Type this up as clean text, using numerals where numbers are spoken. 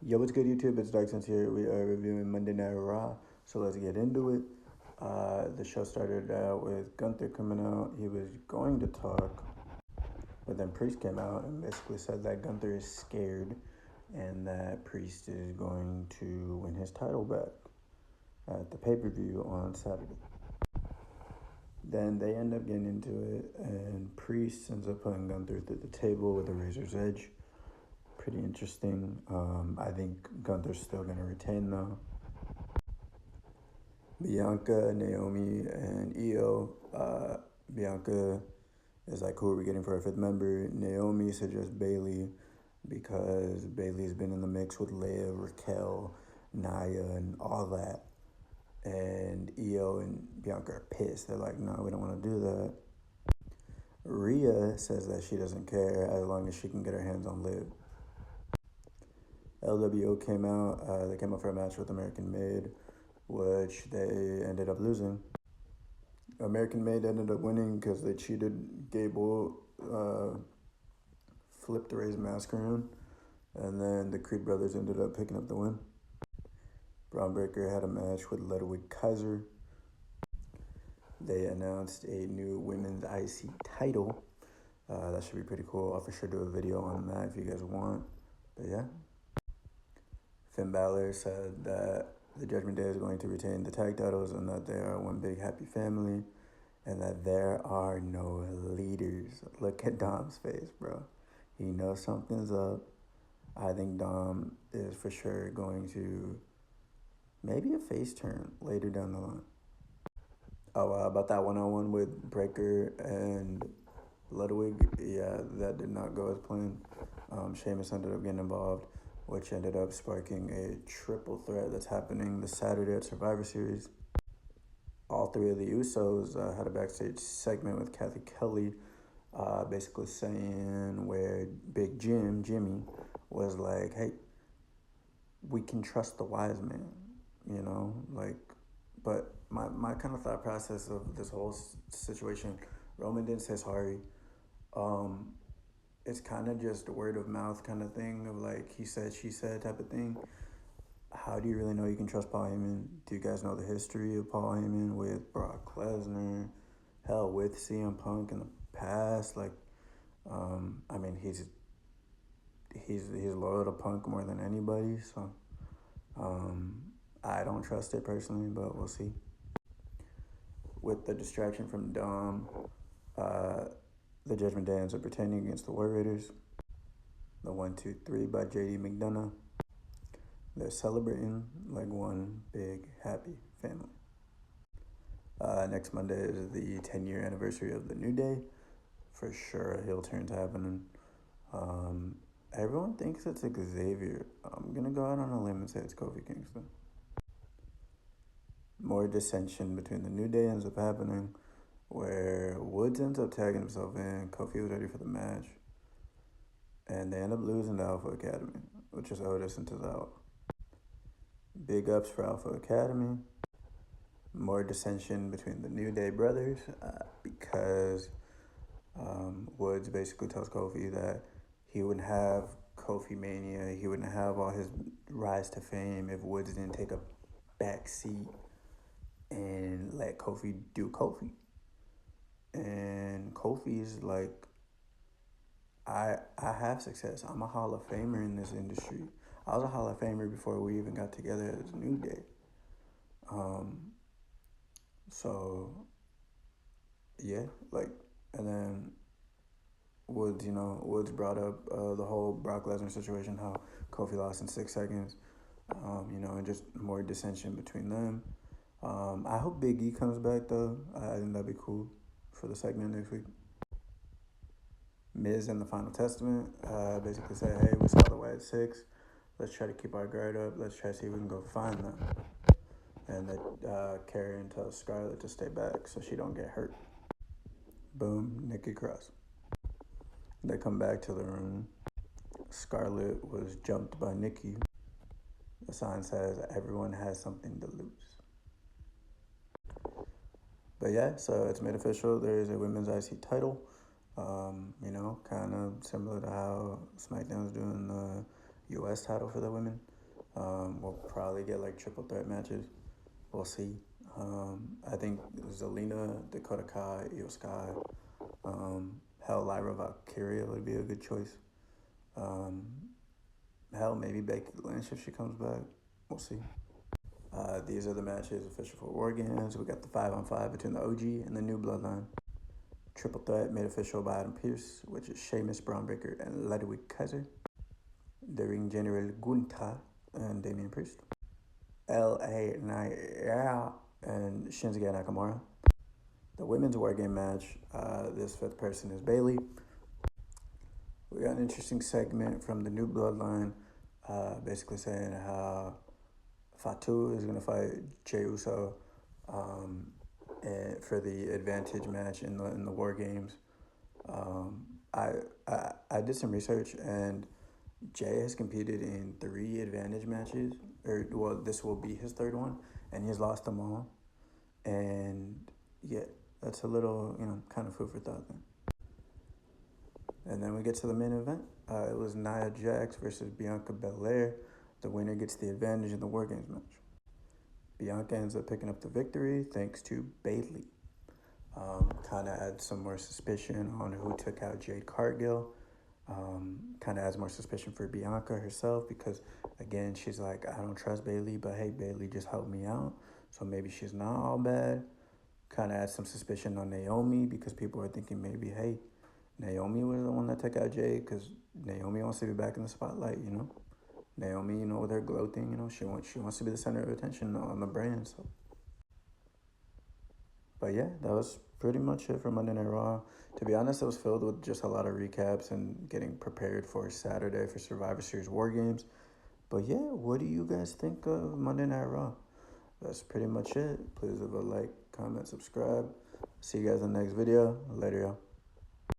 Yo, what's good, YouTube? It's Dark Sense here. We are reviewing Monday Night Raw, so let's get into it. The show started out with Gunther coming out. He was going to talk, but then Priest came out and basically said that Gunther is scared and that Priest is going to win his title back at the pay per view on Saturday. Then they end up getting into it, and Priest ends up putting Gunther through the table with a razor's edge. Pretty interesting. I think Gunther's still going to retain though. Bianca, Naomi, and Io. Bianca is like, who are we getting for our fifth member? Naomi suggests Bailey because Bailey's been in the mix with Leia, Raquel, Naya, and all that. And Io and Bianca are pissed. They're like, no, we don't want to do that. Rhea says that she doesn't care as long as she can get her hands on Liv. LWO came out. They came out for a match with American Made, which they ended up losing. American Made ended up winning because they cheated. Gable flipped Ray's mask around, and then the Creed brothers ended up picking up the win. Braun Breaker had a match with Ludwig Kaiser. They announced a new women's IC title. That should be pretty cool. I'll for sure do a video on that if you guys want. But yeah. Finn Balor said that the Judgment Day is going to retain the tag titles and that they are one big happy family and that there are no leaders. Look at Dom's face, bro. He knows something's up. I think Dom is for sure going to maybe a face turn later down the line. Oh, about that one-on-one with Breaker and Ludwig, yeah, that did not go as planned. Sheamus ended up getting involved, which ended up sparking a triple threat that's happening this Saturday at Survivor Series. All three of the Usos had a backstage segment with Kathy Kelly, basically saying where Big Jimmy, was like, hey, we can trust the wise man, you know? Like, but my kind of thought process of this whole situation, Roman didn't say sorry. It's kind of just a word of mouth kind of thing of like he said, she said type of thing. How do you really know you can trust Paul Heyman? Do you guys know the history of Paul Heyman with Brock Lesnar? Hell, with CM Punk in the past? Like, I mean, he's loyal to Punk more than anybody. So, I don't trust it personally, but we'll see. With the distraction from Dom, the Judgment Day ends up pretending against the War Raiders. The 1-2-3 by JD McDonough. They're celebrating like one big happy family. Next Monday is the 10-year anniversary of the New Day. For sure, a heel turn's happening. Everyone thinks it's Xavier. I'm gonna go out on a limb and say it's Kofi Kingston. More dissension between the New Day ends up happening, where Woods ends up tagging himself in. Kofi was ready for the match, and they end up losing to Alpha Academy, which is Otis and Tozawa. Big ups for Alpha Academy. More dissension between the New Day brothers because Woods basically tells Kofi that he wouldn't have Kofi Mania, he wouldn't have all his rise to fame if Woods didn't take a back seat and let Kofi do Kofi. And Kofi's like, I have success. I'm a Hall of Famer in this industry. I was a Hall of Famer before we even got together as New Day. So yeah, like, and then Woods brought up the whole Brock Lesnar situation, how Kofi lost in 6 seconds, and just more dissension between them. I hope Big E comes back though. I think that'd be cool for the segment next week. Miz and the Final Testament basically said, hey, we saw the White Six. Let's try to keep our guard up. Let's try to see if we can go find them. And they carry and tell Scarlett to stay back so she don't get hurt. Boom, Nikki Cross. They come back to the room. Scarlett was jumped by Nikki. The sign says everyone has something to lose. But yeah, so it's made official. There is a women's IC title. Kind of similar to how SmackDown's doing the U.S. title for the women. We'll probably get like triple threat matches. We'll see. I think Zelina, Dakota Kai, Io Sky, hell, Lyra Valkyria would be a good choice. Hell, maybe Becky Lynch if she comes back. We'll see. These are the matches official for War Games. We got the 5-on-5 between the OG and the New Bloodline. Triple threat made official by Adam Pearce, which is Sheamus, Braun Breaker, and Ludwig Kaiser. The Ring General Gunther and Damian Priest. LA Knight and Shinsuke Nakamura. The women's War Game match, this fifth person is Bayley. We got an interesting segment from the New Bloodline, basically saying how Fatu is going to fight Jey Uso and for the advantage match in the War Games. I did some research, and Jey has competed in 3 advantage matches, this will be his 3rd one, and he's lost them all. And yeah, that's a little, kind of food for thought then. And then we get to the main event. It was Nia Jax versus Bianca Belair. The winner gets the advantage in the War Games match. Bianca ends up picking up the victory thanks to Bayley. Kind of adds some more suspicion on who took out Jade Cargill. Kind of adds more suspicion for Bianca herself because, again, she's like, I don't trust Bayley, but hey, Bayley just helped me out. So maybe she's not all bad. Kind of adds some suspicion on Naomi because people are thinking maybe, hey, Naomi was the one that took out Jade because Naomi wants to be back in the spotlight, Naomi, with her glow thing, she wants to be the center of attention on the brand. So, but yeah, that was pretty much it for Monday Night Raw. To be honest, it was filled with just a lot of recaps and getting prepared for Saturday for Survivor Series War Games. But yeah, what do you guys think of Monday Night Raw? That's pretty much it. Please leave a like, comment, subscribe. See you guys in the next video. Later, y'all.